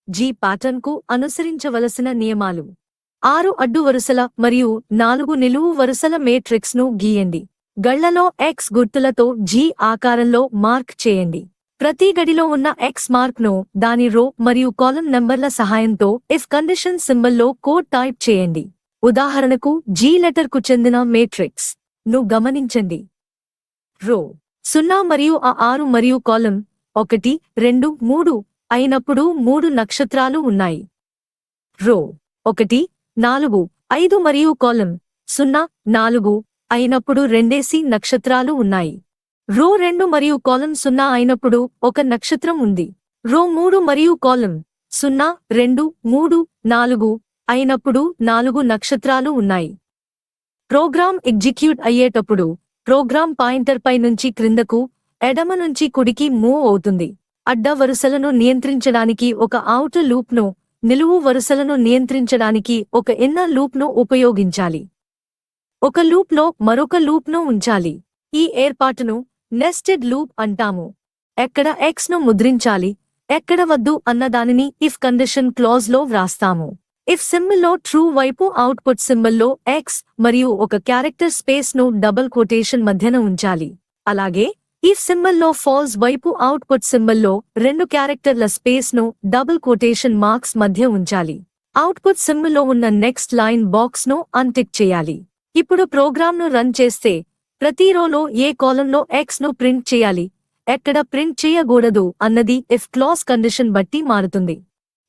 G ప్యాటర్న్కు అనుసరించవలసిన నియమాలు. 6 అడ్డు వరుసల మరియు 4 నిలువు వరుసల మేట్రిక్స్ను గీయండి. గళ్లలో X గుర్తులతో జీ ఆకారంలో మార్క్ చేయండి. ప్రతి గడిలో ఉన్న X మార్క్ను దాని రో మరియు కాలమ్ నంబర్ల సహాయంతో ఇఫ్ కండిషన్ సింబల్లో కోడ్ టైప్ చేయండి. ఉదాహరణకు జీ లెటర్కు చెందిన మేట్రిక్స్ ను గమనించండి. రో 0 మరియు 6 మరియు కాలమ్ 1, 2, 3 అయినప్పుడు 3 నక్షత్రాలు ఉన్నాయి. రో 1, 4, 5 మరియు కాలమ్ 0, 4 అయినప్పుడు 2 నక్షత్రాలు ఉన్నాయి. రో 2 మరియు కాలమ్ 0 అయినప్పుడు 1 నక్షత్రం ఉంది. రో 3 మరియు కాలమ్ 0, 2, 3, 4 అయినప్పుడు 4 నక్షత్రాలు ఉన్నాయి. ప్రోగ్రామ్ ఎగ్జిక్యూట్ అయ్యేటప్పుడు ప్రోగ్రామ్ పాయింటర్ పై నుంచి క్రిందకు, ఎడమ నుంచి కుడికి మూవ్ అవుతుంది. అడ్డ వరుసలను నియంత్రించడానికి ఒక ఔటర్ లూప్ను, నిలువు వరుసలను నియంత్రించడానికి ఒక ఇన్నర్ లూప్ను ఉపయోగించాలి. ఒక లూప్లో మరొక లూప్ను ఉంచాలి. ఈ ఏర్పాటును నెస్టెడ్ లూప్ అంటాము. ఎక్కడ X ను ముద్రించాలి, ఎక్కడ వద్దు అన్నదానిని ఇఫ్ కండిషన్ క్లాజ్ లో వ్రాస్తాము. ఇఫ్ సింబల్లో ట్రూ వైపు అవుట్పుట్ సింబల్లో X మరియు ఒక క్యారెక్టర్ స్పేస్ ను డబుల్ కొటేషన్ మధ్యన ఉంచాలి. అలాగే ఇఫ్ సింబల్లో ఫాల్స్ వైపు అవుట్పుట్ సింబల్లో 2 క్యారెక్టర్ల స్పేస్ ను డబుల్ కొటేషన్ మార్క్స్ మధ్య ఉంచాలి. అవుట్పుట్ సింబల్లో ఉన్న నెక్స్ట్ లైన్ బాక్స్ ను అన్టిక్ చేయాలి. ఇప్పుడు ప్రోగ్రామ్ను రన్ చేస్తే ప్రతి రోలో ఏ కాలంలో X ను ప్రింట్ చేయాలి, ఎక్కడ ప్రింట్ చేయకూడదు అన్నది ఇఫ్ క్లాజ్ కండిషన్ బట్టి మారుతుంది.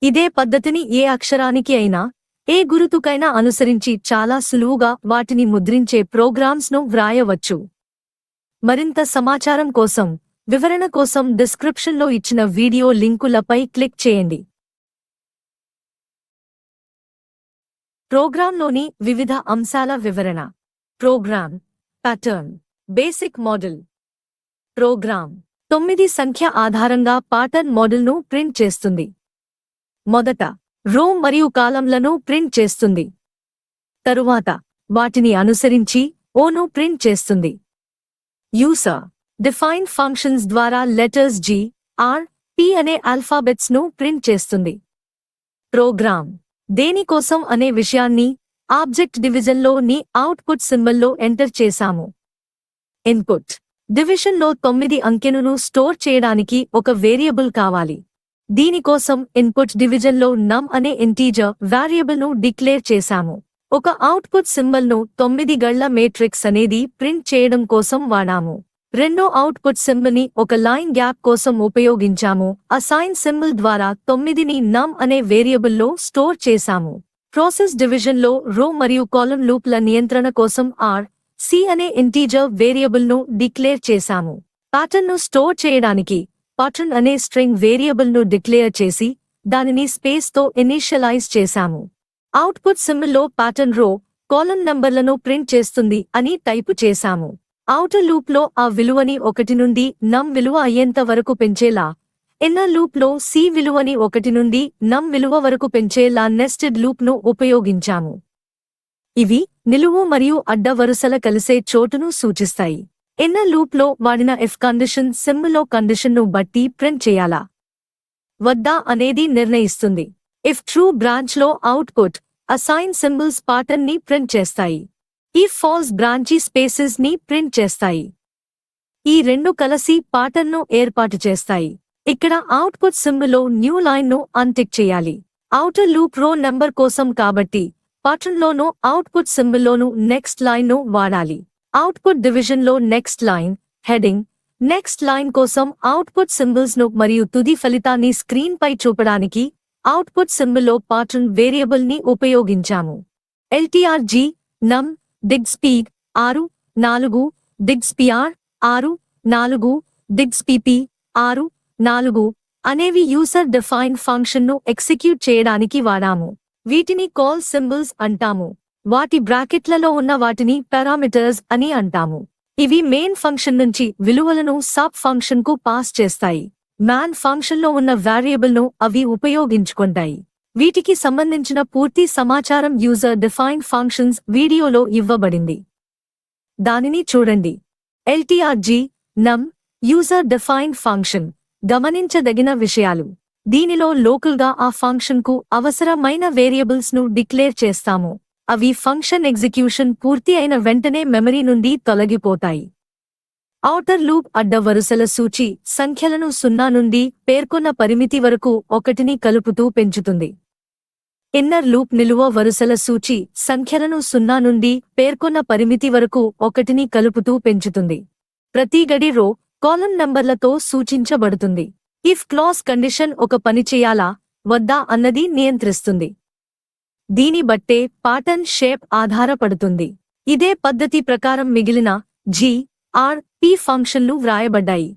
ఇదే పద్ధతిని ఏ అక్షరానికి అయినా, ఏ గురుతుకైనా అనుసరించి చాలా సులువుగా వాటిని ముద్రించే ప్రోగ్రామ్స్ ను వ్రాయవచ్చు. మరింత సమాచారం కోసం, వివరణ కోసం డిస్క్రిప్షన్లో ఇచ్చిన వీడియో లింకులపై క్లిక్ చేయండి. ప్రోగ్రాంలోని వివిధ అంశాల వివరణ. Program, pattern, basic model. Program 9 సంఖ్య ఆధారంగా ప్యాటర్న్ మోడల్ను ప్రింట్ చేస్తుంది. మొదట రో మరియు కాలమ్లను ప్రింట్ చేస్తుంది. తరువాత వాటిని అనుసరించి ఓను ప్రింట్ చేస్తుంది. యూజర్ డిఫైన్ ఫంక్షన్స్ ద్వారా లెటర్స్ G, R, P అనే ఆల్ఫాబెట్స్ ను ప్రింట్ చేస్తుంది. ప్రోగ్రామ్ దేనికోసం అనే విషయాన్ని ఆబ్జెక్ట్ డివిజన్లో ని అవుట్పుట్ సింబల్లో ఎంటర్ చేశాము. ఇన్పుట్ డివిజన్లో 9 అంకెను స్టోర్ చేయడానికి ఒక వేరియబుల్ కావాలి. దీనికోసం ఇన్పుట్ డివిజన్లో నమ్ అనే ఇంటీజర్ వేరియబుల్ను డిక్లేర్ చేశాము. ఒక అవుట్పుట్ సింబల్ను 9 గళ్ల మేట్రిక్స్ అనేది ప్రింట్ చేయడం కోసం వాడాము. రెండో అవుట్పుట్ సింబల్ని ఒక లైన్ గ్యాప్ కోసం ఉపయోగించాము. అసైన్ సింబల్ ద్వారా 9ని నమ్ అనే వేరియబుల్లో స్టోర్ చేశాము. ప్రాసెస్ డివిజన్లో రో మరియు కాలమ్ లూప్ల నియంత్రణ కోసం R, C అనే ఇంటీజర్ వేరియబుల్ను డిక్లేర్ చేశాము. ప్యాటర్న్ను స్టోర్ చేయడానికి ప్యాటర్న్ అనే స్ట్రింగ్ వేరియబుల్ను డిక్లేర్ చేసి దానిని స్పేస్తో ఇనీషియలైజ్ చేశాము. అవుట్పుట్ సింబల్లో ప్యాటర్న్ రో, కాలమ్ నంబర్లను ప్రింట్ చేస్తుంది అని టైపు చేశాము. ఔటర్ లూప్లో ఆ విలువని 1 నుండి నమ్ విలువ అయ్యేంత వరకు పెంచేలా, ఇన్నర్ లూప్లో C విలువని 1 నుండి నమ్ విలువ వరకు పెంచేలా నెస్టెడ్ లూప్ను ఉపయోగించాము. ఇవి నిలువు మరియు అడ్డ వరుసల కలిసే చోటును సూచిస్తాయి. ఇన్నర్ లూప్లో వాడిన ఇఫ్ కండిషన్ సింబల్లో కండిషన్ను బట్టి ప్రింట్ చేయాలా వద్దా అనేది నిర్ణయిస్తుంది. ఇఫ్ ట్రూ బ్రాంచ్లో అవుట్పుట్ అసైన్ సింబల్స్ ప్యాటర్న్ ని ప్రింట్ చేస్తాయి. ఇఫ్ ఫాల్స్ బ్రాంచీ స్పేసెస్ ని ప్రింట్ చేస్తాయి. ఈ రెండు కలిసి ప్యాటర్న్ ను ఏర్పాటు చేస్తాయి. ఇక్కడ అవుట్పుట్ సింబల్లో న్యూ లైన్ ను అన్టిక్ చేయాలి. ఔటర్ లూప్ రో నంబర్ కోసం కాబట్టి ప్యాటర్న్లోనూ అవుట్పుట్ సింబల్లోనూ నెక్స్ట్ లైన్ ను వాడాలి. అవుట్పుట్ డివిజన్లో next line, heading, next line కోసం అవుట్పుట్ సింబల్స్ ను మరియు తుది ఫలితాన్ని స్క్రీన్ పై చూపడానికి అవుట్పుట్ సింబల్లో ప్యాటర్న్ వేరియబుల్ ని ఉపయోగించాము. LTRG, నమ్, డిగ్స్పీడ్ 6, 4, డిగ్స్పిఆర్ 6, 4, డిగ్స్పిపి 6, 4 అనేవి యూజర్ డిఫైన్ ఫంక్షన్ ను ఎగ్జిక్యూట్ చేయడానికి వాడాము. వీటిని కాల్ సింబల్స్ అంటాము. వాటి బ్రాకెట్లలో ఉన్న వాటిని పారామీటర్స్ అని అంటాము. ఇవి మెయిన్ ఫంక్షన్ నుంచి విలువలను సబ్ ఫంక్షన్ కు పాస్ చేస్తాయి. మ్యాన్ ఫంక్షన్లో ఉన్న వేరియబుల్ను అవి ఉపయోగించుకుంటాయి. వీటికి సంబంధించిన పూర్తి సమాచారం యూజర్ డిఫైన్ ఫంక్షన్స్ వీడియోలో ఇవ్వబడింది. దానిని చూడండి. LTRG, నమ్, యూజర్ డిఫైన్ ఫంక్షన్. గమనించదగిన విషయాలు. దీనిలో లోకల్గా ఆ ఫంక్షన్కు అవసరమైన వేరియబుల్స్ ను డిక్లేర్ చేస్తాము. అవి ఫంక్షన్ ఎగ్జిక్యూషన్ పూర్తి అయిన వెంటనే మెమరీ నుండి తొలగిపోతాయి. ఔటర్ లూప్ అడ్డ వరుసల సూచి సంఖ్యలను 0 నుండి పేర్కొన్న పరిమితి వరకు 1ని కలుపుతూ పెంచుతుంది. ఇన్నర్ లూప్ నిలువ వరుసల సూచి సంఖ్యలను 0 నుండి పేర్కొన్న పరిమితి వరకు 1ని కలుపుతూ పెంచుతుంది. ప్రతి గడి రో కాలమ్ నంబర్లతో సూచించబడుతుంది. ఇఫ్ క్లాజ్ కండిషన్ ఒక పని చేయాలా వద్దా అన్నది నియంత్రిస్తుంది. దీని బట్టే పాటర్న్ షేప్ ఆధారపడుతుంది. ఇదే పద్ధతి ప్రకారం మిగిలిన జి, ఆర్, పి ఫంక్షన్లు వ్రాయబడ్డాయి.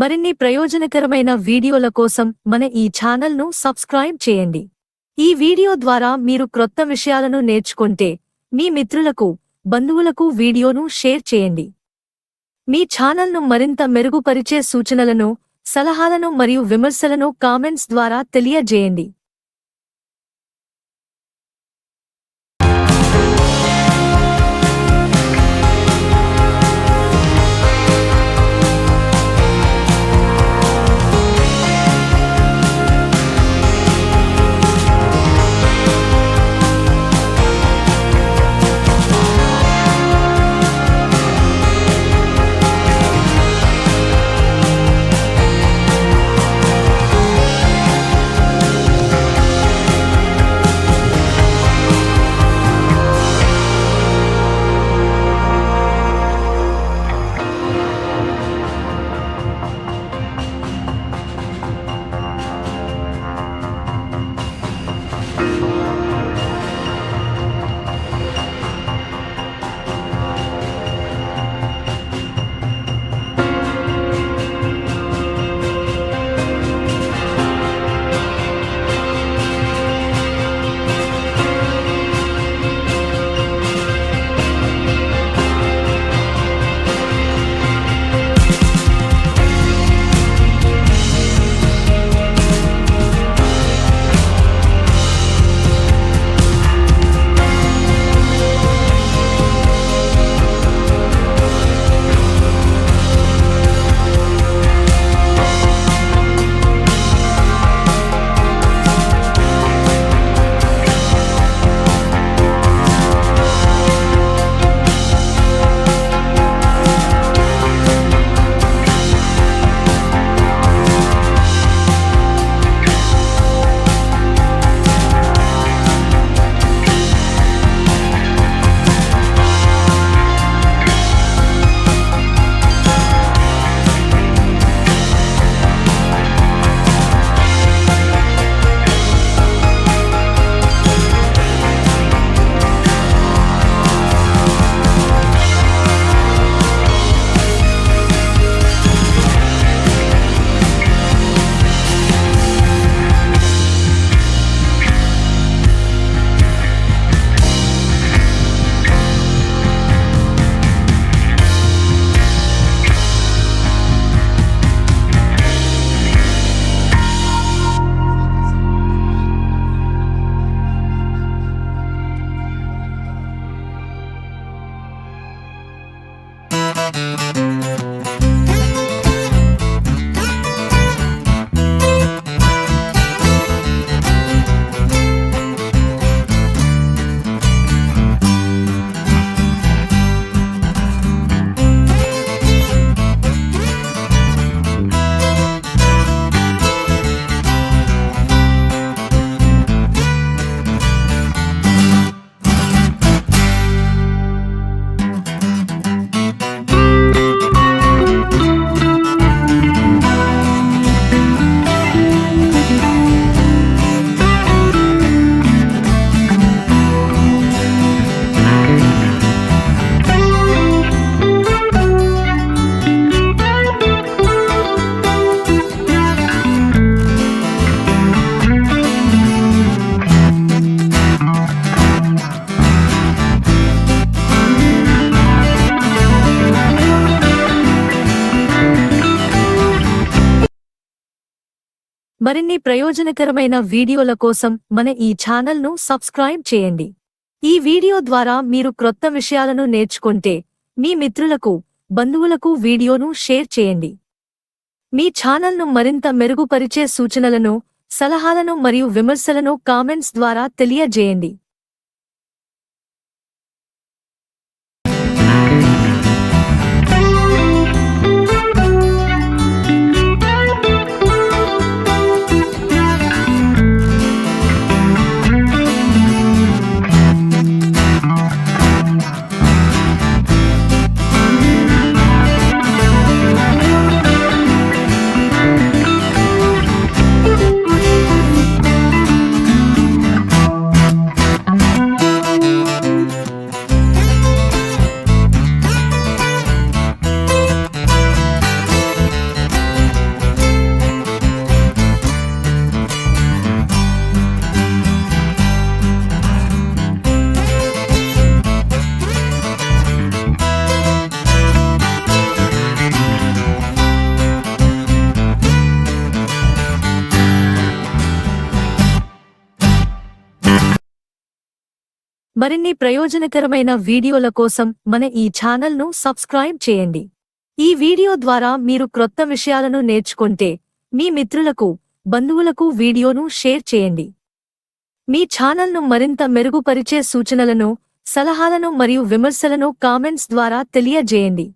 మరిన్ని ప్రయోజనకరమైన వీడియోల కోసం మన ఈ ఛానల్ను సబ్స్క్రైబ్ చేయండి. ఈ వీడియో ద్వారా మీరు క్రొత్త విషయాలను నేర్చుకుంటే మీ మిత్రులకు, బంధువులకు వీడియోను షేర్ చేయండి. మీ ఛానల్ను మరింత మెరుగుపరిచే సూచనలను, సలహాలను మరియు విమర్శలను కామెంట్స్ ద్వారా తెలియజేయండి. మరిన్ని ప్రయోజనకరమైన వీడియోల కోసం మన ఈ ఛానల్ను సబ్స్క్రైబ్ చేయండి. ఈ వీడియో ద్వారా మీరు క్రొత్త విషయాలను నేర్చుకుంటే మీ మిత్రులకు, బంధువులకు వీడియోను షేర్ చేయండి. మీ ఛానల్ను మరింత మెరుగుపరిచే సూచనలను, సలహాలను మరియు విమర్శలను కామెంట్స్ ద్వారా తెలియజేయండి. మరిన్ని ప్రయోజనకరమైన వీడియోల కోసం మన ఈ ఛానల్ను సబ్స్క్రైబ్ చేయండి. ఈ వీడియో ద్వారా మీరు క్రొత్త విషయాలను నేర్చుకుంటే మీ మిత్రులకు, బంధువులకు వీడియోను షేర్ చేయండి. మీ ఛానల్ను మరింత మెరుగుపరిచే సూచనలను, సలహాలను మరియు విమర్శలను కామెంట్స్ ద్వారా తెలియజేయండి.